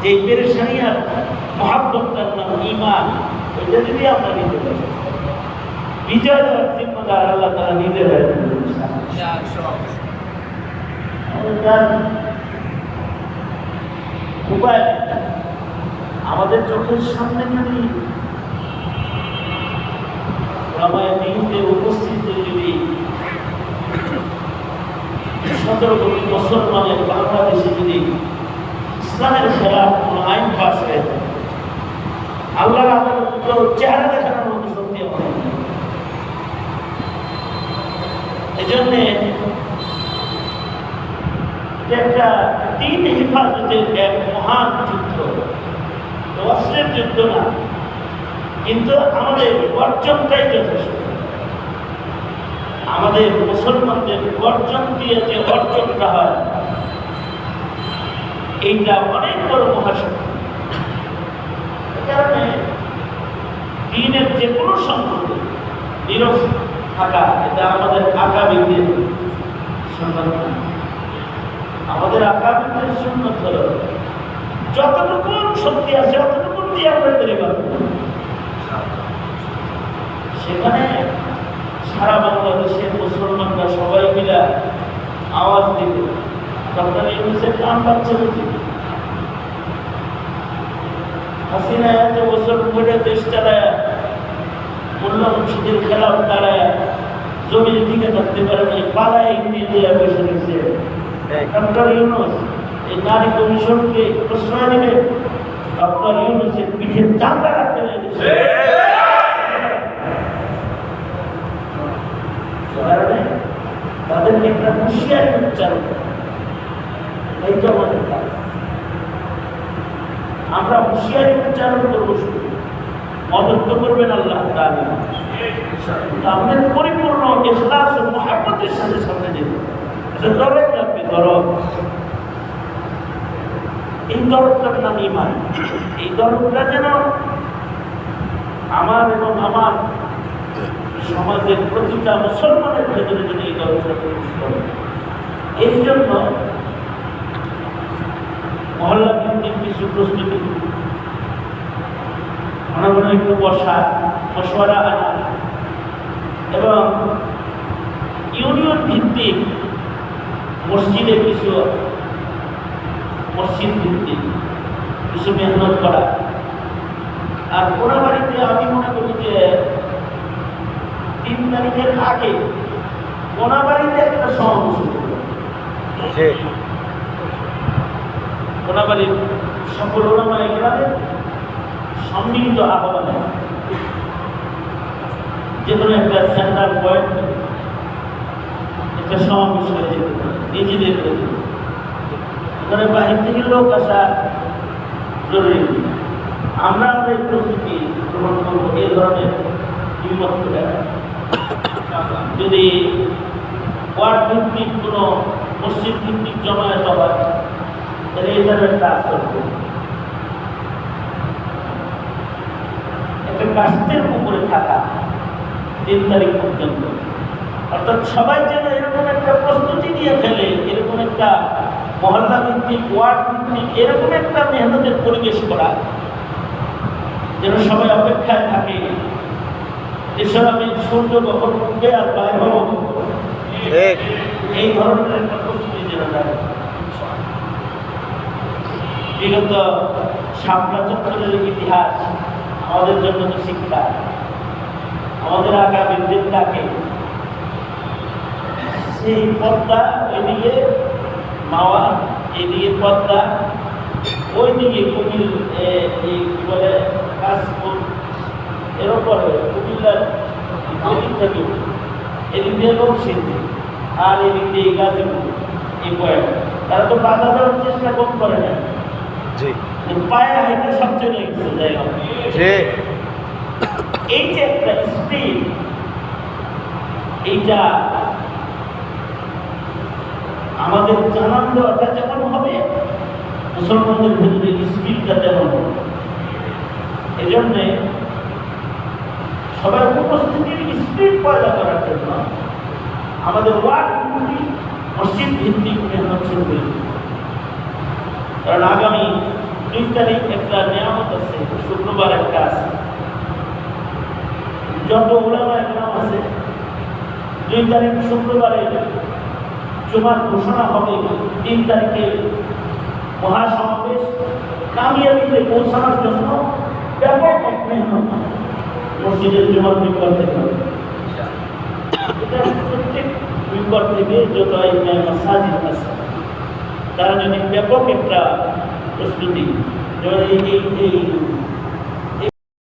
যে পেরেশানি আর মহাব্বতটার নাম ঈমান, ওইটা যদি আমরা নিতে পারি, বিজয় দেওয়ার জিম্মাদার আল্লাহ তাআলা নিজে হয়ে উপায় আমাদের চোখের সামনে যদি রামায়ণীদের উপস্থিতি যদি 17 কোটি মুসলমানের বাংলাদেশে যদি ইসলামের খেলাফ কোনো আইন পাস হয়ে যায়, আল্লাহর আদালত চেহারা দেখানোর মতো শক্তি আমাদের। এই জন্যে একটা তিন হেফাজতের এক মহান যুদ্ধ, অস্ত্রের যুদ্ধ না, কিন্তু আমাদের অর্জনটাই যথেষ্ট। আমাদের মুসলমানদের অর্জন দিয়ে যে অর্জনটা হয়, এইটা অনেক বড় মহাশক্তি। কারণে দিনের যে কোনো সম্পর্কে নীরব থাকা, এটা আমাদের আকাবিদের সুন্নাত না। আমাদের আকাবিদের সুন্নাত হলো যতটুকু শক্তি আছে অতটুকু দিয়ে আমরা পরিবার। সেখানে সারা বাংলাদেশের মুসলমানরা সবাই মিলে আওয়াজ দিবে, ডক্টর ইউনূসের নাম পাচ্ছে নাকি? হাসিনা এত বছর ধরে দেশ চালায়, মোল্লা মুর্শিদের খেলাফ দাঁড়ায়, জমির দিকে থাকতে পারে না, পালায় ইন্ডিয়া বসে রয়েছে। ডক্টর ইউনূস এই নারী কমিশনকে প্রশ্রয় দিবে, ডক্টর ইউনূসের পিঠে চামড়া রাখতে লেগেছে। তাদেরকে একটা হুঁশিয়ারি উচ্চারণ এইটা আমাদের কাজ। আমরা হুঁশিয়ারি উচ্চারণ করবো, শুধু মদত করবেন আল্লাহ তাআলা। আমাদের পরিপূর্ণ ইখলাস ও মুহাব্বতের সাথে সামনে যেতে, এটা দরদ লাগবে, দরদ। এই দরদটার নাম ঈমান। এই দরদটা যেন আমার এবং আমার সমাজের প্রতিটা মুসলমানের ভেতরে যদি এই দরদটা প্রবেশ করে, এর জন্য মহল্লা ভিত্তিক কিছু প্রস্তুতি, ঘন ঘন একটু বসা, মশওয়ারা আনা, এবং ইউনিয়ন ভিত্তিক মসজিদে কিছু, মসজিদ ভিত্তিক কিছু মেহনত করা। আর কোনাবাড়িতে আমি মনে করি যে 3 তারিখের আগে কোনাবাড়িতে একটা সমাবেশ, কোনাবাড়ির সকল ওলামা ইকরামের সম্মিলিত আহ্বানে যে কোনো একটা সেন্ট্রাল পয়েন্ট একটা সমাবেশ হয়ে যেতে পারে নিজেদের। এখানে বাহির থেকে লোক আসা জরুরি। আমরা আমাদের প্রস্তুতি গ্রহণ করবো এই ধরনের হিম্মত করে। যদি ওয়ার্ড ভিত্তিক কোনো মসজিদ ভিত্তিক জমায়েত হয়, তাহলে এই ধরনের কাজ করবো। একটা কাস্টের উপরে থাকা 3 তারিখ পর্যন্ত, অর্থাৎ সবাই যেন এরকম একটা প্রস্তুতি নিয়ে ফেলে, এরকম একটা মহল্লা ভিত্তিক, ওয়ার্ড ভিত্তিক এরকম একটা মেহনতের পরিবেশ করা, যেন সবাই অপেক্ষায় থাকে এসব আমি সূর্য কখন উঠবে আর বাইর হব, এই ধরনের একটা প্রস্তুতি যেন থাকে। বিগত শাপলা চত্বরের ইতিহাস আমাদের জন্য তো শিক্ষা। আমাদের আকাবিরদের ডাকে সেই পদ্মা, ওইদিকে মাওয়া, এইদিকে পদ্মা, ওইদিকে কুমিল, কি বলে কাশপুর, এর উপরে কুমিল্লার ওইদিক থেকে এদিক দিয়ে লোকসিদ্ধি, আর এদিক দিয়ে গাজীপুর, এই পয়েন্ট। তারা তো বাধা দেওয়ার চেষ্টা কম করে না, পায়ে হাইটে সবচেয়ে নিয়ে গেছে জায়গা। এই যে একটা স্পিড, এইটা আমাদের জানান দেওয়াটা যেমন হবে, মুসলমানদের ভিতরে স্পিডটা তেমন হবে। এই জন্যে সবার উপস্থিতির স্পিড পয়দা করার জন্য আমাদের ওয়ার্ড ভিত্তিক, মসজিদ ভিত্তিক মেহনত শুরু হয়েছে। কারণ আগামী 2 তারিখ একটা নিয়ামত আছে, শুক্রবার একটা আছে। যত ওলামা একরাম আছে 2 তারিখ শুক্রবারে জুমার ঘোষণা হবে, 3 তারিখে মহাসমাবেশ। কামিয়াবিতে পৌঁছানোর জন্য ব্যাপক এক মেহনত মসজিদের জুমার মিম্বর থেকে হবে। এটা প্রত্যেক মিম্বর থেকে যত মাসাজিদ আছে তারা যদি ব্যাপক একটা প্রস্তুতি, যেমন এই